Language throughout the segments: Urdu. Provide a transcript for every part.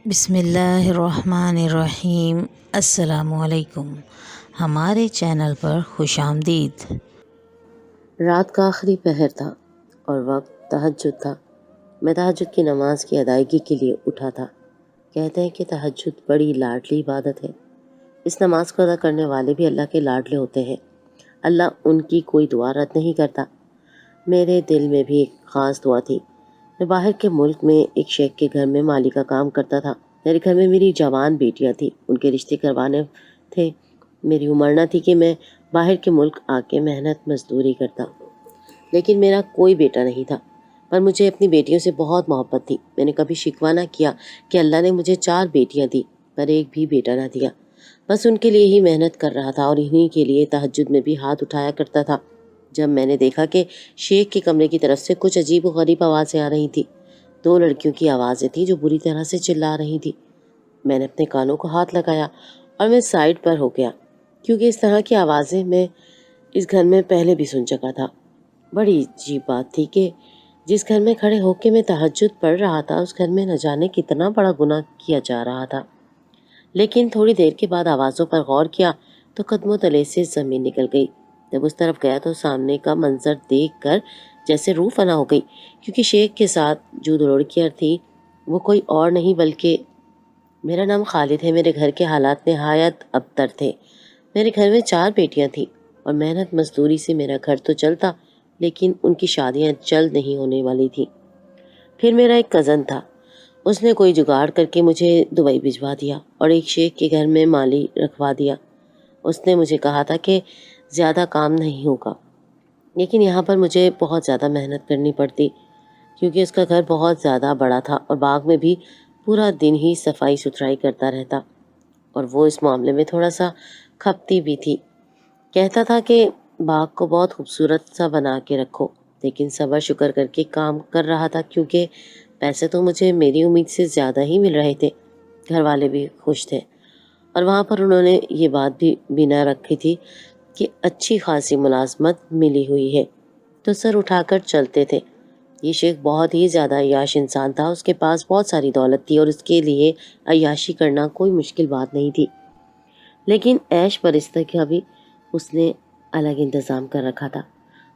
بسم اللہ الرحمن الرحیم۔ السلام علیکم، ہمارے چینل پر خوش آمدید۔ رات کا آخری پہر تھا اور وقت تہجد تھا۔ میں تہجد کی نماز کی ادائیگی کے لیے اٹھا تھا۔ کہتے ہیں کہ تہجد بڑی لاڈلی عبادت ہے۔ اس نماز کو ادا کرنے والے بھی اللہ کے لاڈلے ہوتے ہیں۔ اللہ ان کی کوئی دعا رد نہیں کرتا۔ میرے دل میں بھی ایک خاص دعا تھی۔ میں باہر کے ملک میں ایک شیخ کے گھر میں مالی کا کام کرتا تھا۔ میرے گھر میں میری جوان بیٹیاں تھیں، ان کے رشتے کروانے تھے۔ میری عمر نہ تھی کہ میں باہر کے ملک آ کے محنت مزدوری کرتا، لیکن میرا کوئی بیٹا نہیں تھا، پر مجھے اپنی بیٹیوں سے بہت محبت تھی۔ میں نے کبھی شکوہ نہ کیا کہ اللہ نے مجھے 4 بیٹیاں دی پر ایک بھی بیٹا نہ دیا۔ بس ان کے لیے ہی محنت کر رہا تھا اور انہی کے لیے تہجد میں بھی ہاتھ اٹھایا کرتا تھا۔ جب میں نے دیکھا کہ شیخ کے کمرے کی طرف سے کچھ عجیب و غریب آوازیں آ رہی تھیں، 2 لڑکیوں کی آوازیں تھیں جو بری طرح سے چلا رہی تھیں، میں نے اپنے کانوں کو ہاتھ لگایا اور میں سائڈ پر ہو گیا، کیونکہ اس طرح کی آوازیں میں اس گھر میں پہلے بھی سن چکا تھا۔ بڑی عجیب بات تھی کہ جس گھر میں کھڑے ہو کے میں تہجد پڑھ رہا تھا، اس گھر میں نہ جانے کتنا بڑا گناہ کیا جا رہا تھا۔ لیکن تھوڑی دیر کے بعد آوازوں پر غور کیا تو قدموں تلے سے زمین نکل گئی۔ جب اس طرف گیا تو سامنے کا منظر دیکھ کر جیسے روح فنا ہو گئی، کیونکہ شیخ کے ساتھ جو 2 لڑکیاں تھیں وہ کوئی اور نہیں بلکہ میرا نام خالد ہے۔ میرے گھر کے حالات نہایت ابتر تھے۔ میرے گھر میں 4 بیٹیاں تھیں اور محنت مزدوری سے میرا گھر تو چلتا، لیکن ان کی شادیاں جلد نہیں ہونے والی تھیں۔ پھر میرا ایک کزن تھا، اس نے کوئی جگاڑ کر کے مجھے دبئی بھجوا دیا اور ایک شیخ کے گھر میں مالی رکھوا دیا۔ اس نے مجھے کہا تھا کہ زیادہ کام نہیں ہوگا، لیکن یہاں پر مجھے بہت زیادہ محنت کرنی پڑتی، کیونکہ اس کا گھر بہت زیادہ بڑا تھا اور باغ میں بھی پورا دن ہی صفائی ستھرائی کرتا رہتا، اور وہ اس معاملے میں تھوڑا سا کھپتی بھی تھی۔ کہتا تھا کہ باغ کو بہت خوبصورت سا بنا کے رکھو، لیکن صبر شکر کر کے کام کر رہا تھا، کیونکہ پیسے تو مجھے میری امید سے زیادہ ہی مل رہے تھے۔ گھر والے بھی خوش تھے، اور وہاں پر انہوں نے یہ بات بھی بنا رکھی تھی کہ اچھی خاصی ملازمت ملی ہوئی ہے، تو سر اٹھا کر چلتے تھے۔ یہ شیخ بہت ہی زیادہ عیاش انسان تھا، اس کے پاس بہت ساری دولت تھی اور اس کے لیے عیاشی کرنا کوئی مشکل بات نہیں تھی، لیکن عیش پرستہ کا بھی اس نے الگ انتظام کر رکھا تھا۔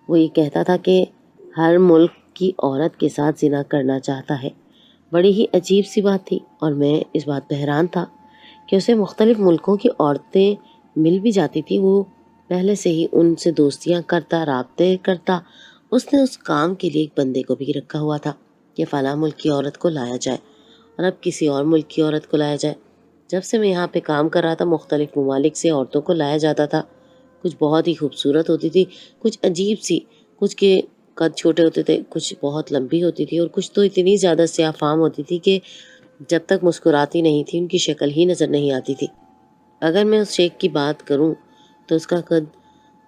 وہ یہ کہتا تھا کہ ہر ملک کی عورت کے ساتھ زنا کرنا چاہتا ہے۔ بڑی ہی عجیب سی بات تھی، اور میں اس بات پہ حیران تھا کہ اسے مختلف ملکوں کی عورتیں مل بھی جاتی تھی، وہ پہلے سے ہی ان سے دوستیاں کرتا، رابطے کرتا۔ اس نے اس کام کے لیے ایک بندے کو بھی رکھا ہوا تھا کہ فلاں ملک کی عورت کو لایا جائے اور اب کسی اور ملک کی عورت کو لایا جائے۔ جب سے میں یہاں پہ کام کر رہا تھا، مختلف ممالک سے عورتوں کو لایا جاتا تھا۔ کچھ بہت ہی خوبصورت ہوتی تھی، کچھ عجیب سی، کچھ کے قد چھوٹے ہوتے تھے، کچھ بہت لمبی ہوتی تھی، اور کچھ تو اتنی زیادہ سیاہ فام ہوتی تھی کہ جب تک مسکراتی نہیں تھی ان کی شکل ہی نظر نہیں آتی تھی۔ اگر میں اس شیخ کی بات کروں تو اس کا قد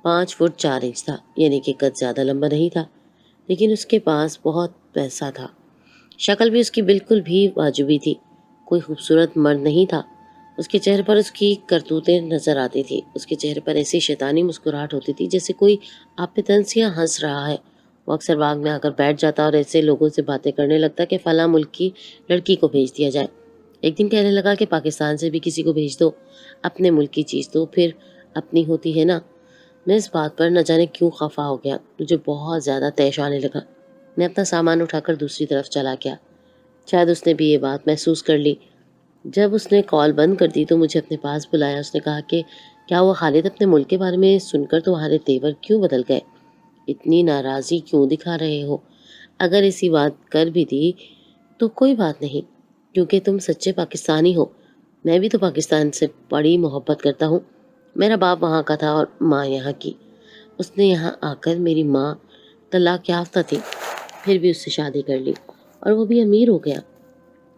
5 فٹ 4 انچ تھا، یعنی کہ قد زیادہ لمبا نہیں تھا، لیکن اس کے پاس بہت پیسہ تھا۔ شکل بھی اس کی بالکل بھی واجبی تھی، کوئی خوبصورت مرد نہیں تھا۔ اس کے چہرے پر اس کی کرتوتیں نظر آتی تھی، اس کے چہرے پر ایسی شیطانی مسکراہٹ ہوتی تھی جیسے کوئی آپ پہ طنزیاں ہنس رہا ہے۔ وہ اکثر باغ میں آ کر بیٹھ جاتا اور ایسے لوگوں سے باتیں کرنے لگتا کہ فلاں ملک کی لڑکی کو بھیج دیا جائے۔ ایک دن کہنے لگا کہ پاکستان سے بھی کسی کو بھیج دو، اپنے ملک کی چیز تو پھر اپنی ہوتی ہے نا۔ میں اس بات پر نہ جانے کیوں خفا ہو گیا، مجھے بہت زیادہ طیش آنے لگا۔ میں اپنا سامان اٹھا کر دوسری طرف چلا گیا۔ شاید اس نے بھی یہ بات محسوس کر لی۔ جب اس نے کال بند کر دی تو مجھے اپنے پاس بلایا۔ اس نے کہا کہ کیا وہ خالد، اپنے ملک کے بارے میں سن کر تمہارے تیور کیوں بدل گئے؟ اتنی ناراضی کیوں دکھا رہے ہو؟ اگر ایسی بات کر بھی دی تو کوئی بات نہیں، کیونکہ تم سچے پاکستانی ہو۔ میں بھی تو پاکستان سے بڑی محبت کرتا ہوں۔ میرا باپ وہاں کا تھا اور ماں یہاں کی۔ اس نے یہاں آ کر، میری ماں طلاق یافتہ تھی، پھر بھی اس سے شادی کر لی اور وہ بھی امیر ہو گیا۔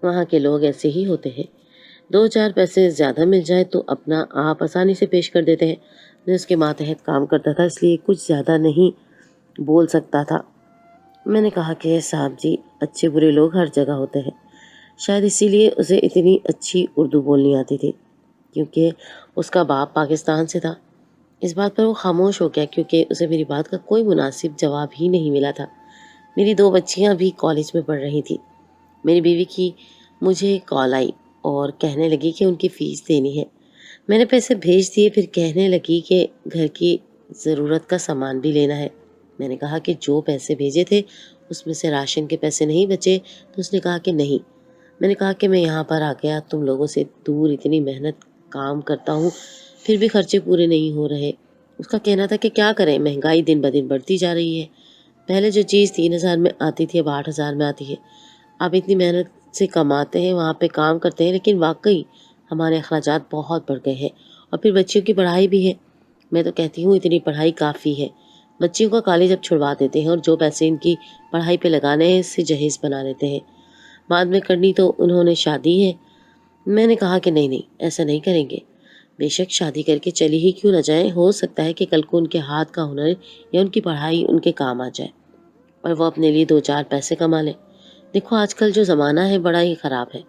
وہاں کے لوگ ایسے ہی ہوتے ہیں، 2-4 پیسے زیادہ مل جائے تو اپنا آپ آسانی سے پیش کر دیتے ہیں۔ میں اس کے ماتحت کام کرتا تھا، اس لیے کچھ زیادہ نہیں بول سکتا تھا۔ میں نے کہا کہ صاحب جی، اچھے برے لوگ ہر جگہ ہوتے ہیں۔ شاید اسی لیے اسے اتنی اچھی اردو بولنی آتی تھی، کیونکہ اس کا باپ پاکستان سے تھا۔ اس بات پر وہ خاموش ہو گیا، کیونکہ اسے میری بات کا کوئی مناسب جواب ہی نہیں ملا تھا۔ میری 2 بچیاں بھی کالج میں پڑھ رہی تھیں۔ میری بیوی کی مجھے کال آئی اور کہنے لگی کہ ان کی فیس دینی ہے۔ میں نے پیسے بھیج دیے، پھر کہنے لگی کہ گھر کی ضرورت کا سامان بھی لینا ہے۔ میں نے کہا کہ جو پیسے بھیجے تھے اس میں سے راشن کے پیسے نہیں بچے؟ تو اس نے کہا کہ نہیں۔ میں نے کہا کہ میں یہاں پر آ گیا تم لوگوں سے دور، اتنی محنت کام کرتا ہوں، پھر بھی خرچے پورے نہیں ہو رہے۔ اس کا کہنا تھا کہ کیا کریں، مہنگائی دن بدن بڑھتی جا رہی ہے، پہلے جو چیز 3,000 میں آتی تھی اب 8,000 میں آتی ہے۔ آپ اتنی محنت سے کماتے ہیں، وہاں پہ کام کرتے ہیں، لیکن واقعی ہمارے اخراجات بہت بڑھ گئے ہیں، اور پھر بچیوں کی پڑھائی بھی ہے۔ میں تو کہتی ہوں اتنی پڑھائی کافی ہے، بچیوں کا کالج اب چھڑوا دیتے ہیں اور جو پیسے ان کی پڑھائی پہ لگانے ہیں اس سے جہیز بنا لیتے ہیں، بعد میں کرنی تو انہوں نے شادی ہے۔ میں نے کہا کہ نہیں ایسا نہیں کریں گے، بے شک شادی کر کے چلی ہی کیوں نہ جائیں، ہو سکتا ہے کہ کل کو ان کے ہاتھ کا ہنر یا ان کی پڑھائی ان کے کام آ جائے اور وہ اپنے لیے 2-4 پیسے کما لیں۔ دیکھو آج کل جو زمانہ ہے بڑا ہی خراب ہے،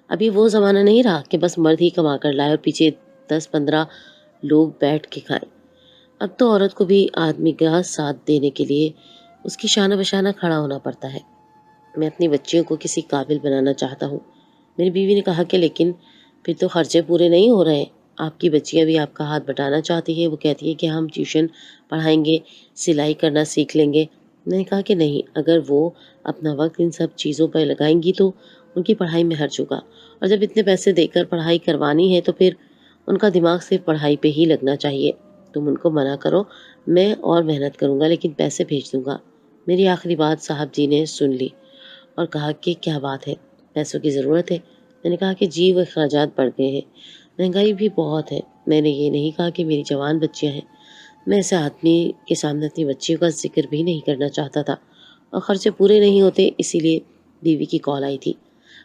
ابھی وہ زمانہ نہیں رہا کہ بس مرد ہی کما کر لائے اور پیچھے 10-15 لوگ بیٹھ کے کھائیں۔ اب تو عورت کو بھی آدمی کا ساتھ دینے کے لیے اس کی شانہ بشانہ کھڑا ہونا پڑتا ہے۔ میں اپنی بچیوں کو کسی قابل بنانا چاہتا ہوں۔ میری بیوی نے کہا کہ لیکن پھر تو خرچے پورے نہیں ہو رہے ہیں، آپ کی بچیاں بھی آپ کا ہاتھ بٹانا چاہتی ہیں، وہ کہتی ہیں کہ ہم ٹیوشن پڑھائیں گے، سلائی کرنا سیکھ لیں گے۔ میں نے کہا کہ نہیں، اگر وہ اپنا وقت ان سب چیزوں پر لگائیں گی تو ان کی پڑھائی میں حرج ہوگا، اور جب اتنے پیسے دے کر پڑھائی کروانی ہے تو پھر ان کا دماغ صرف پڑھائی پہ ہی لگنا چاہیے۔ تم ان کو منع کرو، میں اور محنت کروں گا لیکن پیسے بھیج دوں گا۔ میری آخری بات صاحب جی نے سن لی اور کہا کہ کیا بات ہے، پیسوں کی ضرورت ہے؟ میں نے کہا کہ جی وہ اخراجات بڑھ گئے ہیں، مہنگائی بھی بہت ہے۔ میں نے یہ نہیں کہا کہ میری جوان بچیاں ہیں، میں ایسے آدمی کے سامنے اپنی بچیوں کا ذکر بھی نہیں کرنا چاہتا تھا، اور خرچے پورے نہیں ہوتے اسی لیے بیوی کی کال آئی تھی۔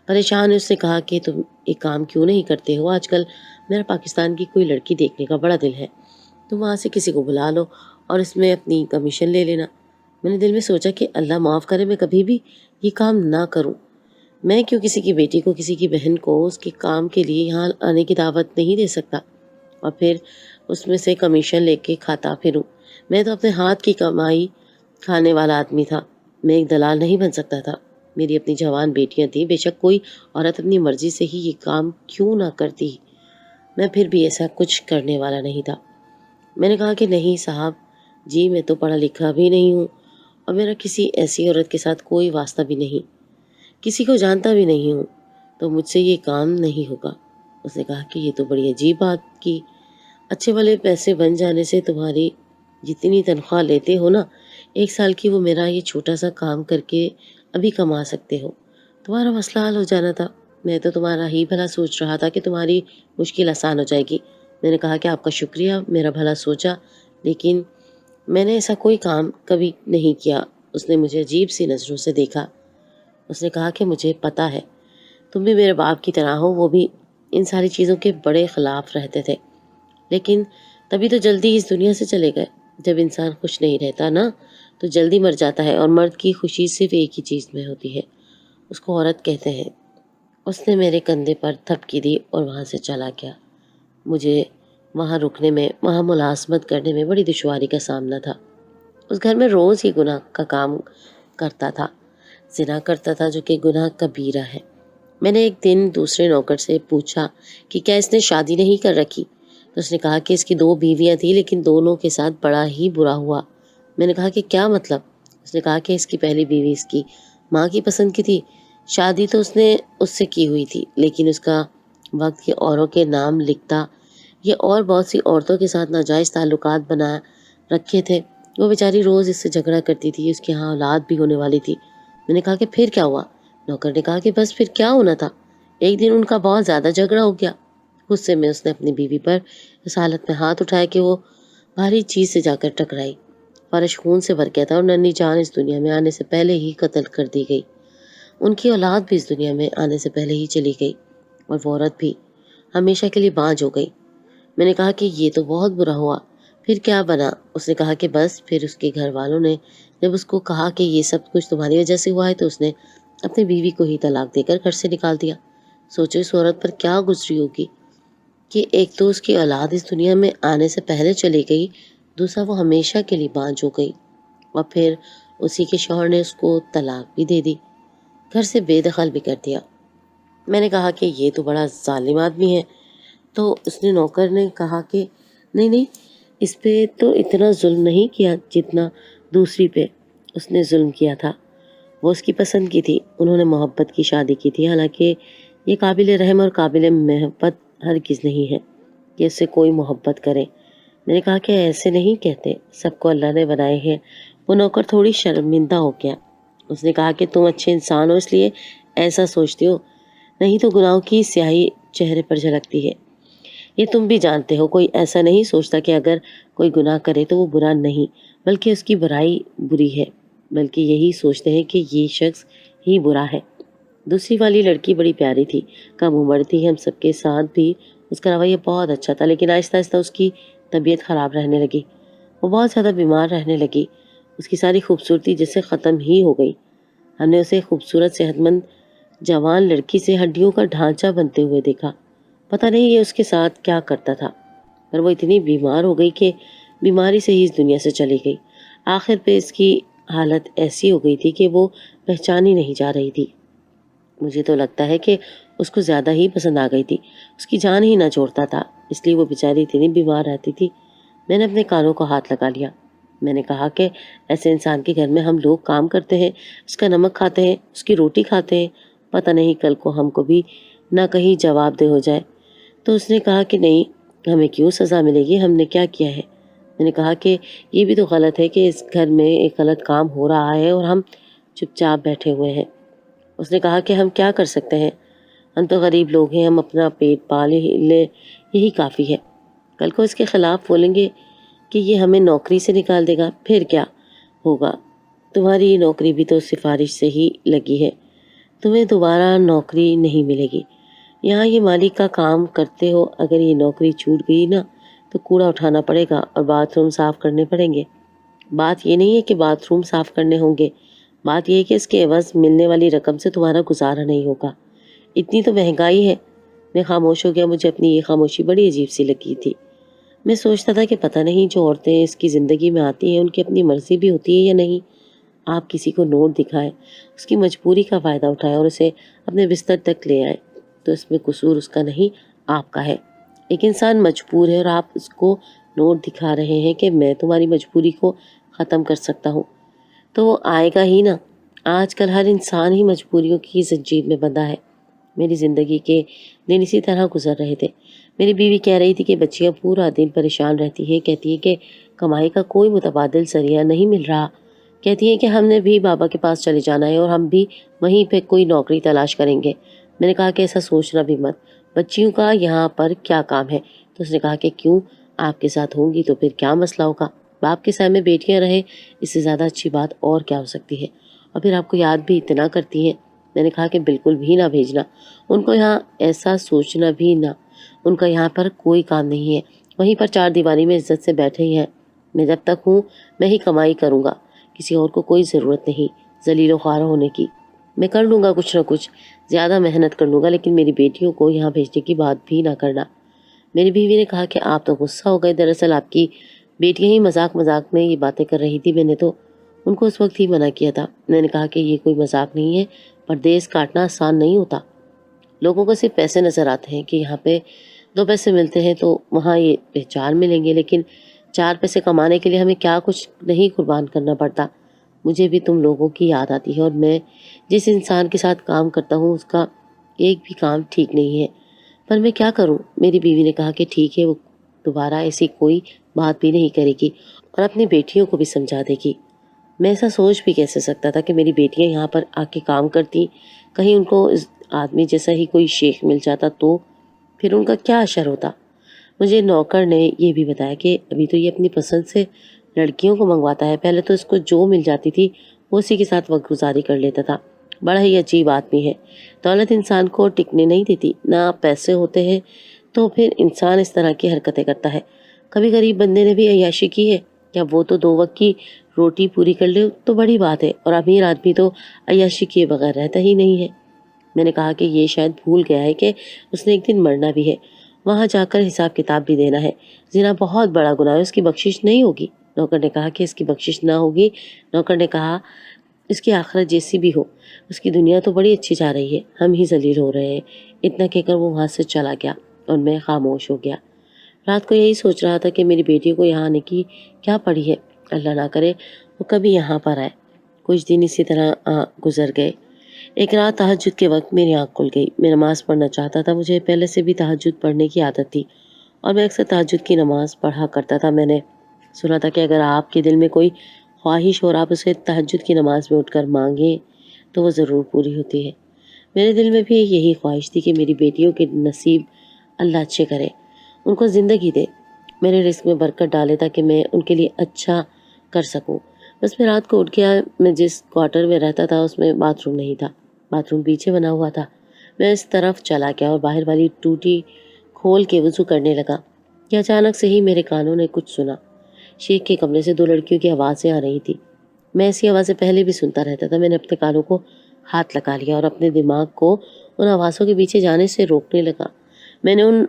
پریشان اس نے کہا کہ تم ایک کام کیوں نہیں کرتے ہو، آج کل میرا پاکستان کی کوئی لڑکی دیکھنے کا بڑا دل ہے، تم وہاں سے کسی کو بلا لو اور اس میں اپنی کمیشن لے لینا۔ میں نے دل میں سوچا کہ اللہ معاف کرے میں کبھی بھی یہ کام نہ کروں، میں کیوں کسی کی بیٹی کو، کسی کی بہن کو اس کے کام کے لیے یہاں آنے کی دعوت نہیں دے سکتا اور پھر اس میں سے کمیشن لے کے کھاتا پھروں۔ میں تو اپنے ہاتھ کی کمائی کھانے والا آدمی تھا، میں ایک دلال نہیں بن سکتا تھا۔ میری اپنی جوان بیٹیاں تھیں، بے شک کوئی عورت اپنی مرضی سے ہی یہ کام کیوں نہ کرتی، میں پھر بھی ایسا کچھ کرنے والا نہیں تھا۔ میں نے کہا کہ نہیں صاحب جی، میں تو پڑھا لکھا بھی نہیں ہوں اور میرا کسی ایسی عورت کے ساتھ کوئی واسطہ بھی نہیں، کسی کو جانتا بھی نہیں ہوں، تو مجھ سے یہ کام نہیں ہوگا۔ اس نے کہا کہ یہ تو بڑی عجیب بات کی، اچھے والے پیسے بن جانے سے تمہاری جتنی تنخواہ لیتے ہو نا، 1 سال کی وہ میرا یہ چھوٹا سا کام کر کے ابھی کما سکتے ہو، تمہارا مسئلہ حل ہو جانا تھا۔ میں تو تمہارا ہی بھلا سوچ رہا تھا کہ تمہاری مشکل آسان ہو جائے گی۔ میں نے کہا کہ آپ کا شکریہ، میرا بھلا سوچا، لیکن میں نے ایسا کوئی کام کبھی نہیں کیا۔ اس نے مجھے عجیب سی نظروں سے دیکھا۔ اس نے کہا کہ مجھے پتہ ہے تم بھی میرے باپ کی طرح ہو، وہ بھی ان ساری چیزوں کے بڑے خلاف رہتے تھے، لیکن تبھی تو جلدی اس دنیا سے چلے گئے۔ جب انسان خوش نہیں رہتا نا تو جلدی مر جاتا ہے، اور مرد کی خوشی صرف ایک ہی چیز میں ہوتی ہے، اس کو عورت کہتے ہیں۔ اس نے میرے کندھے پر تھپکی دی اور وہاں سے چلا گیا۔ مجھے وہاں رکنے میں، وہاں ملازمت کرنے میں بڑی دشواری کا سامنا تھا۔ اس گھر میں روز ہی گناہ کا کام کرتا تھا، زنا کرتا تھا جو کہ گناہ کبیرہ ہے۔ میں نے ایک دن دوسرے نوکر سے پوچھا کہ کیا اس نے شادی نہیں کر رکھی، تو اس نے کہا کہ اس کی 2 بیویاں تھیں لیکن دونوں کے ساتھ بڑا ہی برا ہوا۔ میں نے کہا کہ کیا مطلب؟ اس نے کہا کہ اس کی پہلی بیوی اس کی ماں کی پسند کی تھی، شادی تو اس نے اس سے کی ہوئی تھی، لیکن اس کا وقت کے اوروں کے نام لکھتا، یہ اور بہت سی عورتوں کے ساتھ ناجائز تعلقات بنا رکھے تھے۔ وہ بیچاری روز اس سے جھگڑا کرتی تھی، اس کے ہاں اولاد بھی ہونے والی تھی۔ میں نے کہا کہ پھر کیا ہوا؟ نوکر نے کہا کہ بس پھر کیا ہونا تھا، ایک دن ان کا بہت زیادہ جھگڑا ہو گیا، غصے میں اس نے اپنی بیوی پر اس حالت میں ہاتھ اٹھایا کہ وہ بھاری چیز سے جا کر ٹکرائی۔ فرش خون سے بھر گیا تھا اور ننھی جان اس دنیا میں آنے سے پہلے ہی قتل کر دی گئی، ان کی اولاد بھی اس دنیا میں آنے سے پہلے ہی چلی گئی، اور وہ عورت بھی ہمیشہ کے لیے بانجھ ہو گئی۔ میں نے کہا کہ یہ تو بہت برا ہوا، پھر کیا بنا؟ اس نے کہا کہ بس پھر اس کے گھر والوں نے جب اس کو کہا کہ یہ سب کچھ تمہاری وجہ سے ہوا ہے تو اس نے اپنی بیوی کو ہی طلاق دے کر گھر سے نکال دیا۔ سوچو اس عورت پر کیا گزری ہوگی کہ ایک تو اس کی اولاد اس دنیا میں آنے سے پہلے چلی گئی، دوسرا وہ ہمیشہ کے لیے بانجھ ہو گئی، اور پھر اسی کے شوہر نے اس کو طلاق بھی دے دی، گھر سے بے دخل بھی کر دیا۔ میں نے کہا کہ یہ تو بڑا ظالم آدمی ہے۔ تو اس نے نوکر نے کہا کہ نہیں نہیں، اس پہ تو اتنا ظلم نہیں کیا جتنا دوسری پہ اس نے ظلم کیا تھا۔ وہ اس کی پسند کی تھی، انہوں نے محبت کی شادی کی تھی، حالانکہ یہ قابل رحم اور قابل محبت ہرگز نہیں ہے کہ اس سے کوئی محبت کرے۔ میں نے کہا کہ ایسے نہیں کہتے، سب کو اللہ نے بنائے ہیں۔ وہ نوکر تھوڑی شرمندہ ہو گیا۔ اس نے کہا کہ تم اچھے انسان ہو اس لیے ایسا سوچتے ہو، نہیں تو گناہوں کی سیاہی چہرے پر جھلکتی ہے۔ یہ تم بھی جانتے ہو، کوئی ایسا نہیں سوچتا کہ اگر کوئی گناہ کرے تو وہ برا نہیں، بلکہ اس کی برائی بری ہے، بلکہ یہی سوچتے ہیں کہ یہ شخص ہی برا ہے۔ دوسری والی لڑکی بڑی پیاری تھی، کم عمر تھی، ہم سب کے ساتھ بھی اس کا رویہ بہت اچھا تھا، لیکن آہستہ آہستہ اس کی طبیعت خراب رہنے لگی، وہ بہت زیادہ بیمار رہنے لگی، اس کی ساری خوبصورتی جیسے ختم ہی ہو گئی۔ ہم نے اسے خوبصورت صحت مند جوان لڑکی سے ہڈیوں کا ڈھانچہ بنتے ہوئے دیکھا، پتہ نہیں یہ اس کے ساتھ کیا کرتا تھا، پر وہ اتنی بیمار ہو گئی کہ بیماری سے ہی اس دنیا سے چلی گئی۔ آخر پہ اس کی حالت ایسی ہو گئی تھی کہ وہ پہچانی نہیں جا رہی تھی۔ مجھے تو لگتا ہے کہ اس کو زیادہ ہی پسند آ گئی تھی، اس کی جان ہی نہ چھوڑتا تھا، اس لیے وہ بیچاری اتنی بیمار رہتی تھی۔ میں نے اپنے کانوں کو ہاتھ لگا لیا۔ میں نے کہا کہ ایسے انسان کے گھر میں ہم لوگ کام کرتے ہیں، اس کا نمک کھاتے ہیں، اس کی روٹی کھاتے ہیں، پتہ نہیں کل کو ہم کو بھی نہ کہیں جواب دہ ہو جائے۔ تو اس نے کہا کہ نہیں، ہمیں کیوں سزا ملے گی، ہم نے کیا کیا ہے؟ میں نے کہا کہ یہ بھی تو غلط ہے کہ اس گھر میں ایک غلط کام ہو رہا ہے اور ہم چپ چاپ بیٹھے ہوئے ہیں۔ اس نے کہا کہ ہم کیا کر سکتے ہیں، ہم تو غریب لوگ ہیں، ہم اپنا پیٹ پال لے، یہی کافی ہے۔ کل کو اس کے خلاف بولیں گے کہ یہ ہمیں نوکری سے نکال دے گا، پھر کیا ہوگا؟ تمہاری یہ نوکری بھی تو سفارش سے ہی لگی ہے، تمہیں دوبارہ نوکری نہیں ملے گی۔ یہاں یہ مالک کا کام کرتے ہو، اگر یہ نوکری چھوٹ گئی نا تو کوڑا اٹھانا پڑے گا اور باتھ روم صاف کرنے پڑیں گے۔ بات یہ نہیں ہے کہ باتھ روم صاف کرنے ہوں گے، بات یہ ہے کہ اس کے عوض ملنے والی رقم سے تمہارا گزارا نہیں ہوگا۔ اتنی تو مہنگائی ہے۔ میں خاموش ہو گیا، مجھے اپنی یہ خاموشی بڑی عجیب سی لگی تھی۔ میں سوچتا تھا کہ پتہ نہیں جو عورتیں اس کی زندگی میں آتی ہیں ان کی اپنی مرضی بھی ہوتی ہے یا نہیں۔ آپ کسی کو نوٹ دکھائیں، اس کی مجبوری کا فائدہ اٹھائیں اور اسے اپنے بستر تک لے آئیں تو اس میں قصور اس کا نہیں، آپ کا ہے۔ ایک انسان مجبور ہے اور آپ اس کو نوٹ دکھا رہے ہیں کہ میں تمہاری مجبوری کو ختم کر سکتا ہوں، تو وہ آئے گا ہی نا۔ آج کل ہر انسان ہی مجبوریوں کی زنجیر میں بندھا ہے۔ میری زندگی کے دن اسی طرح گزر رہے تھے۔ میری بیوی کہہ رہی تھی کہ بچیاں پورا دن پریشان رہتی ہیں، کہتی ہیں کہ کمائی کا کوئی متبادل ذریعہ نہیں مل رہا، کہتی ہیں کہ ہم نے بھی بابا کے پاس چلے جانا ہے اور ہم بھی وہیں پہ کوئی نوکری تلاش کریں گے۔ میں نے کہا کہ ایسا سوچنا بھی مت، بچیوں کا یہاں پر کیا کام ہے؟ تو اس نے کہا کہ کیوں، آپ کے ساتھ ہوں گی تو پھر کیا مسئلہ ہوگا؟ باپ کے سائے میں بیٹیاں رہیں، اس سے زیادہ اچھی بات اور کیا ہو سکتی ہے؟ اور پھر آپ کو یاد بھی اتنا کرتی ہیں۔ میں نے کہا کہ بالکل بھی نہ بھیجنا، ان کو یہاں ایسا سوچنا بھی نہ، ان کا یہاں پر کوئی کام نہیں ہے، وہیں پر چار دیواری میں عزت سے بیٹھے ہی ہیں۔ میں جب تک ہوں میں ہی کمائی کروں گا، کسی اور کو کوئی ضرورت نہیں ذلیل و خوار ہونے کی۔ میں کر لوں گا کچھ نہ کچھ، زیادہ محنت کر لوں گا، لیکن میری بیٹیوں کو یہاں بھیجنے کی بات بھی نہ کرنا۔ میری بیوی نے کہا کہ آپ تو غصہ ہو گئے، دراصل آپ کی بیٹیاں ہی مذاق مذاق میں یہ باتیں کر رہی تھی، میں نے تو ان کو اس وقت ہی منع کیا تھا۔ میں نے کہا کہ یہ کوئی مذاق نہیں ہے، پردیس کاٹنا آسان نہیں ہوتا، لوگوں کو صرف پیسے نظر آتے ہیں کہ یہاں پہ 2 پیسے ملتے ہیں تو وہاں یہ 4 ملیں گے، لیکن 4 پیسے کمانے کے لیے ہمیں کیا کچھ نہیں قربان کرنا پڑتا۔ مجھے بھی تم لوگوں کی یاد آتی ہے، اور میں جس انسان کے ساتھ کام کرتا ہوں اس کا ایک بھی کام ٹھیک نہیں ہے، پر میں کیا کروں؟ میری بیوی نے کہا کہ ٹھیک ہے، وہ دوبارہ ایسی کوئی بات بھی نہیں کرے گی اور اپنی بیٹیوں کو بھی سمجھا دے گی۔ میں ایسا سوچ بھی کیسے سکتا تھا کہ میری بیٹیاں یہاں پر آ کے کام کرتی، کہیں ان کو اس آدمی جیسا ہی کوئی شیخ مل جاتا تو پھر ان کا کیا اثر ہوتا؟ مجھے نوکر نے یہ بھی بتایا کہ ابھی تو یہ اپنی پسند سے لڑکیوں کو منگواتا ہے، پہلے تو اس کو جو مل جاتی تھی وہ اسی کے ساتھ وقت گزاری کر لیتا تھا۔ بڑا ہی عجیب آدمی ہے، دولت انسان کو ٹکنے نہیں دیتی، نہ پیسے ہوتے ہیں تو پھر انسان اس طرح کی حرکتیں کرتا ہے۔ کبھی غریب بندے نے بھی عیاشی کی ہے کیا؟ وہ تو 2 وقت کی روٹی پوری کر لے تو بڑی بات ہے، اور امیر آدمی تو عیاشی کیے بغیر رہتا ہی نہیں ہے۔ میں نے کہا کہ یہ شاید بھول گیا ہے کہ اس نے ایک دن مرنا بھی ہے، وہاں جا کر حساب کتاب بھی دینا ہے۔ زنا بہت بڑا گناہ ہے، اس کی بخشش نہیں ہوگی۔ نوکر نے کہا کہ اس کی بخشش نہ ہوگی۔ نوکر نے کہا اس کی آخرت جیسی بھی ہو، اس کی دنیا تو بڑی اچھی جا رہی ہے، ہم ہی ذلیل ہو رہے ہیں۔ اتنا کہہ کر وہ وہاں سے چلا گیا اور میں خاموش ہو گیا۔ رات کو یہی سوچ رہا تھا کہ میری بیٹی کو یہاں آنے کی کیا پڑی ہے، اللہ نہ کرے وہ کبھی یہاں پر آئے۔ کچھ دن اسی طرح گزر گئے۔ ایک رات تہجد کے وقت میری آنکھ کھل گئی۔ میں نماز پڑھنا چاہتا تھا، مجھے پہلے سے بھی تہجد پڑھنے کی عادت تھی اور میں اکثر تہجد کی نماز پڑھا کرتا تھا۔ میں نے سنا تھا کہ اگر آپ کے دل میں کوئی خواہش اور آپ اسے تہجد کی نماز میں اٹھ کر مانگیں تو وہ ضرور پوری ہوتی ہے۔ میرے دل میں بھی یہی خواہش تھی کہ میری بیٹیوں کے نصیب اللہ اچھے کرے، ان کو زندگی دے، میرے رزق میں برکت ڈالے تاکہ میں ان کے لیے اچھا کر سکوں۔ بس میں رات کو اٹھ گیا۔ میں جس کوارٹر میں رہتا تھا اس میں باتھ روم نہیں تھا، باتھ روم پیچھے بنا ہوا تھا۔ میں اس طرف چلا گیا اور باہر والی ٹوٹی کھول کے وضو کرنے لگا کہ اچانک سے ہی میرے کانوں نے کچھ سنا۔ شیخ کے کمرے سے 2 لڑکیوں کی آوازیں آ رہی تھی۔ میں ایسی آوازیں پہلے بھی سنتا رہتا تھا۔ میں نے اپنے کانوں کو ہاتھ لگا لیا اور اپنے دماغ کو ان آوازوں کے پیچھے جانے سے روکنے لگا۔ میں نے ان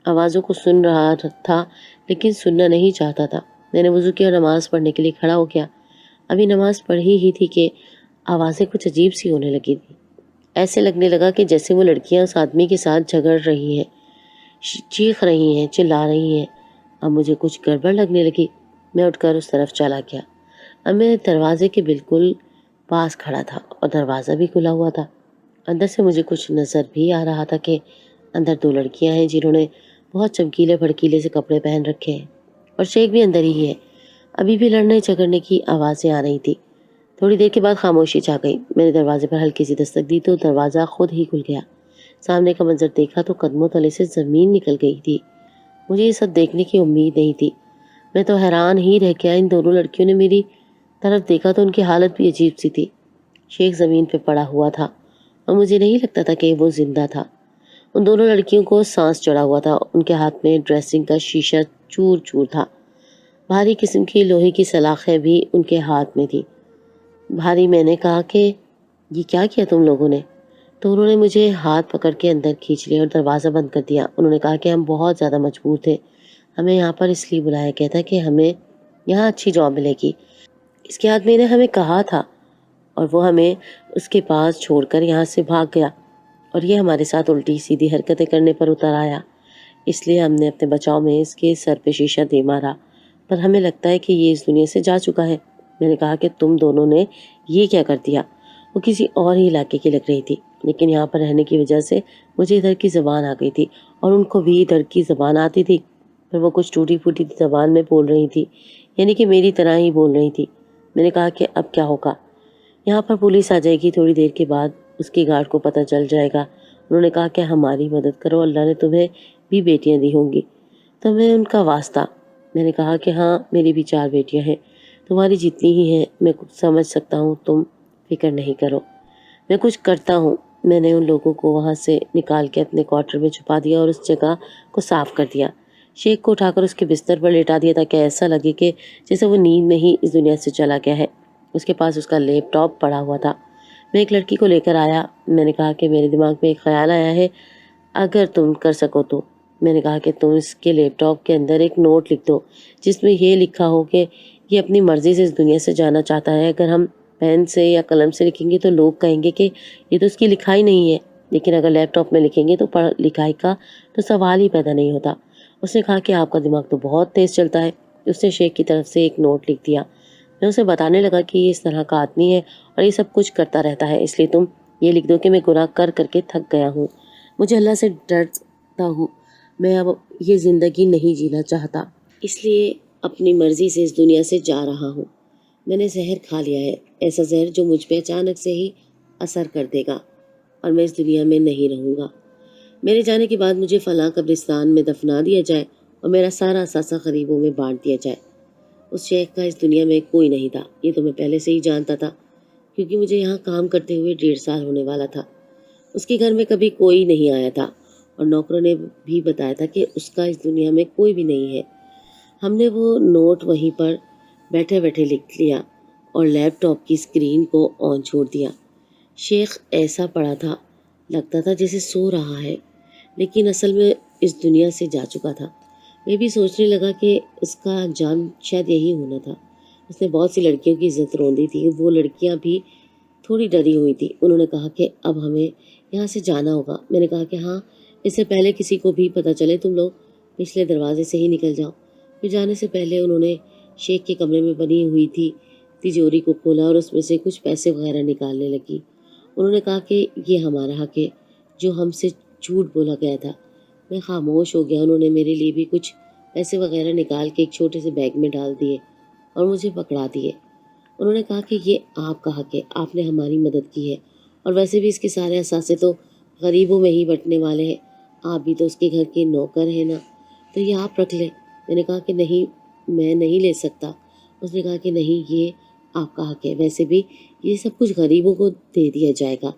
آوازوں کو سن رہا تھا لیکن سننا نہیں چاہتا تھا۔ میں نے وضو کیا اور نماز پڑھنے کے لیے کھڑا ہو گیا۔ ابھی نماز پڑھی ہی تھی کہ آوازیں کچھ عجیب سی ہونے لگی تھی۔ ایسے لگنے لگا کہ جیسے وہ لڑکیاں اس آدمی کے ساتھ جھگڑ رہی ہیں، چیخ رہی ہیں، چلا رہی ہیں۔ اب مجھے کچھ گڑبڑ لگنے لگی۔ میں اٹھ کر اس طرف چلا گیا۔ اب میں دروازے کے بالکل پاس کھڑا تھا اور دروازہ بھی کھلا ہوا تھا۔ اندر سے مجھے کچھ نظر بھی آ رہا تھا کہ اندر 2 لڑکیاں ہیں جنہوں نے بہت چمکیلے بھڑکیلے سے کپڑے پہن رکھے ہیں اور شیخ بھی اندر ہی ہے۔ ابھی بھی لڑنے جھگڑنے کی آوازیں آ رہی تھی۔ تھوڑی دیر کے بعد خاموشی چھا گئی۔ میں نے دروازے پر ہلکی سی دستک دی تو دروازہ خود ہی کھل گیا۔ سامنے کا منظر دیکھا تو قدموں تلے سے زمین نکل گئی تھی۔ مجھے یہ سب دیکھنے کی امید نہیں تھی۔ میں تو حیران ہی رہ گیا۔ ان دونوں لڑکیوں نے میری طرف دیکھا تو ان کی حالت بھی عجیب سی تھی۔ شیخ زمین پہ پڑا ہوا تھا اور مجھے نہیں لگتا تھا کہ وہ زندہ تھا۔ ان دونوں لڑکیوں کو سانس چڑھا ہوا تھا۔ ان کے ہاتھ میں ڈریسنگ کا شیشہ چور چور تھا۔ بھاری قسم کی لوہے کی سلاخیں بھی ان کے ہاتھ میں تھی۔ بھاری۔ میں نے کہا کہ یہ کیا کیا تم لوگوں نے؟ تو انہوں نے مجھے ہاتھ پکڑ کے اندر کھینچ لیا اور دروازہ بند کر دیا۔ انہوں نے کہا کہ ہم بہت زیادہ مجبور تھے، ہمیں یہاں پر اس لیے بلایا گیا تھا کہ ہمیں یہاں اچھی جاب ملے گی۔ اس کے آدمی نے ہمیں کہا تھا اور وہ ہمیں اس کے پاس چھوڑ کر یہاں سے بھاگ گیا اور یہ ہمارے ساتھ الٹی سیدھی حرکتیں کرنے پر اتر آیا۔ اس لیے ہم نے اپنے بچاؤ میں اس کے سر پہ شیشہ دے مارا، پر ہمیں لگتا ہے کہ یہ اس دنیا سے جا چکا ہے۔ میں نے کہا کہ تم دونوں نے یہ کیا کر دیا؟ وہ کسی اور ہی علاقے کی لگ رہی تھی، لیکن یہاں پر رہنے کی وجہ سے مجھے ادھر کی زبان آ گئی تھی اور ان کو بھی ادھر کی زبان آتی تھی، پر وہ کچھ ٹوٹی پھوٹی زبان میں بول رہی تھی، یعنی کہ میری طرح ہی بول رہی تھی۔ میں نے کہا کہ اب کیا ہوگا؟ یہاں پر پولیس آ جائے گی، تھوڑی دیر کے بعد اس کی گارڈ کو پتہ چل جائے گا۔ انہوں نے کہا کہ ہماری مدد کرو، اللہ نے تمہیں بھی بیٹیاں دی ہوں گی۔ تو میں ان کا واسطہ۔ میں نے کہا کہ ہاں میری بھی 4 بیٹیاں ہیں، تمہاری جتنی ہی ہیں، میں سمجھ سکتا ہوں، تم فکر نہیں کرو، میں کچھ کرتا ہوں۔ میں نے ان لوگوں کو وہاں سے نکال کے اپنے کوارٹر میں چھپا دیا اور اس جگہ کو صاف کر دیا۔ شیخ کو اٹھا کر اس کے بستر پر لیٹا دیا تاکہ ایسا لگے کہ جیسے وہ نیند میں ہی اس دنیا سے چلا گیا ہے۔ اس کے پاس اس کا لیپ ٹاپ پڑا ہوا تھا۔ میں ایک لڑکی کو لے کر آیا۔ میں نے کہا کہ میرے دماغ میں ایک خیال آیا ہے، اگر تم کر سکو تو۔ میں نے کہا کہ تم اس کے لیپ ٹاپ کے اندر ایک نوٹ لکھ دو جس میں یہ لکھا ہو کہ یہ اپنی مرضی سے اس دنیا سے جانا چاہتا ہے۔ اگر ہم پین سے یا قلم سے لکھیں گے تو لوگ کہیں گے کہ یہ تو اس کی لکھائی نہیں ہے، لیکن اگر لیپ ٹاپ میں لکھیں گے تو پڑھ لکھائی کا تو سوال ہی پیدا نہیں ہوتا۔ اس نے کہا کہ آپ کا دماغ تو بہت تیز چلتا ہے۔ اس نے شیخ کی طرف سے ایک نوٹ لکھ دیا۔ میں اسے بتانے لگا کہ یہ اس طرح کا آدمی ہے اور یہ سب کچھ کرتا رہتا ہے، اس لیے تم یہ لکھ دو کہ میں گناہ کر کر کے تھک گیا ہوں، مجھے اللہ سے ڈرتا ہوں، میں اب یہ زندگی نہیں جینا چاہتا، اس لیے اپنی مرضی سے اس دنیا سے جا رہا ہوں۔ میں نے زہر کھا لیا ہے، ایسا زہر جو مجھ پہ اچانک سے ہی اثر کر دے گا اور میں اس دنیا میں نہیں رہوں گا۔ میرے جانے کے بعد مجھے فلاں قبرستان میں دفنا دیا جائے اور میرا سارا اثاثہ غریبوں میں بانٹ دیا جائے۔ اس شیخ کا اس دنیا میں کوئی نہیں تھا، یہ تو میں پہلے سے ہی جانتا تھا، کیونکہ مجھے یہاں کام کرتے ہوئے 1.5 سال ہونے والا تھا۔ اس کے گھر میں کبھی کوئی نہیں آیا تھا اور نوکروں نے بھی بتایا تھا کہ اس کا اس دنیا میں کوئی بھی نہیں ہے۔ ہم نے وہ نوٹ وہیں پر بیٹھے بیٹھے لکھ لیا اور لیپ ٹاپ کی اسکرین کو آن چھوڑ دیا۔ شیخ ایسا پڑا تھا، لگتا تھا جیسے سو رہا ہے، لیکن اصل میں اس دنیا سے جا چکا تھا۔ میں بھی سوچنے لگا کہ اس کا انجام شاید یہی ہونا تھا۔ اس نے بہت سی لڑکیوں کی عزت روندی تھی، وہ لڑکیاں بھی تھوڑی ڈری ہوئی تھی۔ انہوں نے کہا کہ اب ہمیں یہاں سے جانا ہوگا۔ میں نے کہا کہ ہاں، اس سے پہلے کسی کو بھی پتہ چلے تم لوگ پچھلے دروازے سے ہی نکل جاؤ۔ پھر جانے سے پہلے انہوں نے شیخ کے کمرے میں بنی ہوئی تھی تجوری کو کھولا اور اس میں سے کچھ پیسے وغیرہ نکالنے لگی۔ انہوں نے کہا کہ یہ ہمارا حق ہے جو ہم سے جھوٹ بولا گیا تھا۔ میں خاموش ہو گیا۔ انہوں نے میرے لیے بھی کچھ پیسے وغیرہ نکال کے ایک چھوٹے سے بیگ میں ڈال دیے اور مجھے پکڑا دیے۔ انہوں نے کہا کہ یہ آپ کا حق ہے، آپ نے ہماری مدد کی ہے، اور ویسے بھی اس کے سارے اثاثے تو غریبوں میں ہی بٹنے والے ہیں، آپ بھی تو اس کے گھر کے نوکر ہیں نا، تو یہ آپ رکھ لیں۔ میں نے کہا کہ نہیں، میں نہیں لے سکتا۔ اس نے کہا کہ نہیں، یہ آپ کا حق ہے، ویسے بھی یہ سب کچھ غریبوں کو دے دیا جائے گا،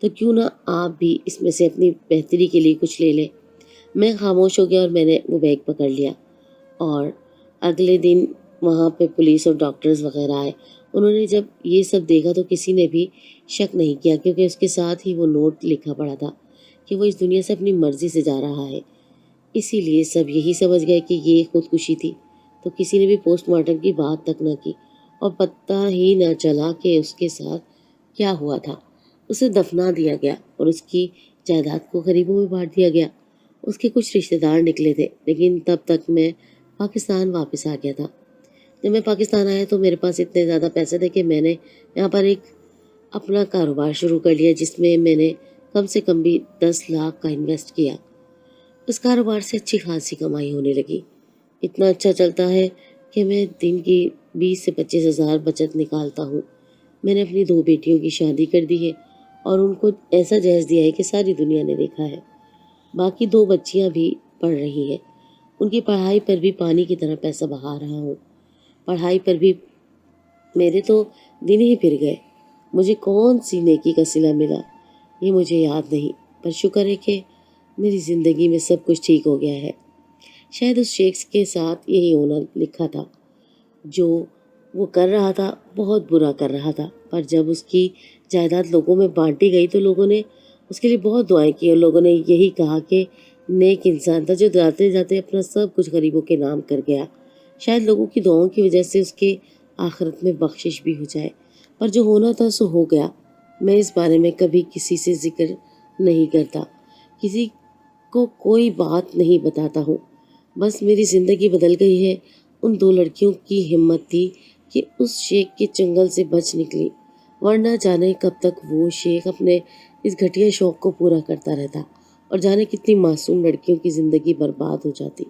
تو کیوں نہ آپ بھی اس میں سے اپنی بہتری کے لیے کچھ لے لیں۔ میں خاموش ہو گیا اور میں نے وہ بیگ پکڑ لیا۔ اور اگلے دن وہاں پہ پولیس اور ڈاکٹرز وغیرہ آئے۔ انہوں نے جب یہ سب دیکھا تو کسی نے بھی شک نہیں کیا، کیونکہ اس کے ساتھ ہی وہ نوٹ لکھا پڑا تھا کہ وہ اس دنیا سے اپنی مرضی سے جا رہا ہے۔ اسی لیے سب یہی سمجھ گئے کہ یہ خودکشی تھی، تو کسی نے بھی پوسٹ مارٹم کی بات تک نہ کی، اور پتہ ہی نہ چلا کہ اس کے ساتھ کیا ہوا تھا۔ اسے دفنا دیا گیا اور اس کی جائیداد کو غریبوں میں بانٹ دیا گیا۔ اس کے کچھ رشتہ دار نکلے تھے، لیکن تب تک میں پاکستان واپس آ گیا تھا۔ جب میں پاکستان آیا تو میرے پاس اتنے زیادہ پیسے تھے کہ میں نے یہاں پر ایک اپنا کاروبار شروع کر لیا، جس میں میں نے کم سے کم بھی 10 لاکھ کا انویسٹ کیا۔ اس کاروبار سے اچھی خاصی کمائی ہونے لگی۔ اتنا اچھا چلتا ہے کہ میں دن کی 20 سے 25 ہزار بچت نکالتا ہوں۔ میں نے اپنی 2 بیٹیوں کی شادی کر دی ہے اور ان کو ایسا جہیز دیا ہے کہ ساری دنیا نے دیکھا ہے۔ باقی 2 بچیاں بھی پڑھ رہی ہیں، ان کی پڑھائی پر بھی پانی کی طرح پیسہ بہا رہا ہوں۔ پڑھائی پر بھی میرے تو دن ہی پھر گئے۔ مجھے کون سی نیکی کا صلہ ملا یہ مجھے یاد نہیں، پر شکر ہے کہ میری زندگی میں سب کچھ ٹھیک ہو گیا ہے۔ شاید اس شیخ کے ساتھ یہی ہونا لکھا تھا۔ جو وہ کر رہا تھا بہت برا کر رہا تھا، پر جب اس کی جائیداد لوگوں میں بانٹی گئی تو لوگوں نے اس کے لیے بہت دعائیں کی، اور لوگوں نے یہی کہا کہ نیک انسان تھا جو جاتے جاتے اپنا سب کچھ غریبوں کے نام کر گیا۔ شاید لوگوں کی دعاؤں کی وجہ سے اس کے آخرت میں بخشش بھی ہو جائے، پر جو ہونا تھا سو ہو گیا۔ میں اس بارے میں کبھی کسی سے ذکر نہیں کرتا، کسی کو کوئی بات نہیں بتاتا ہوں۔ بس میری زندگی بدل گئی ہے۔ ان 2 لڑکیوں کی ہمت تھی کہ اس شیخ کے چنگل سے بچ نکلی، ورنہ جانے کب تک وہ شیخ اپنے اس گھٹیا شوق کو پورا کرتا رہتا، اور جانے کتنی معصوم لڑکیوں کی زندگی برباد ہو جاتی۔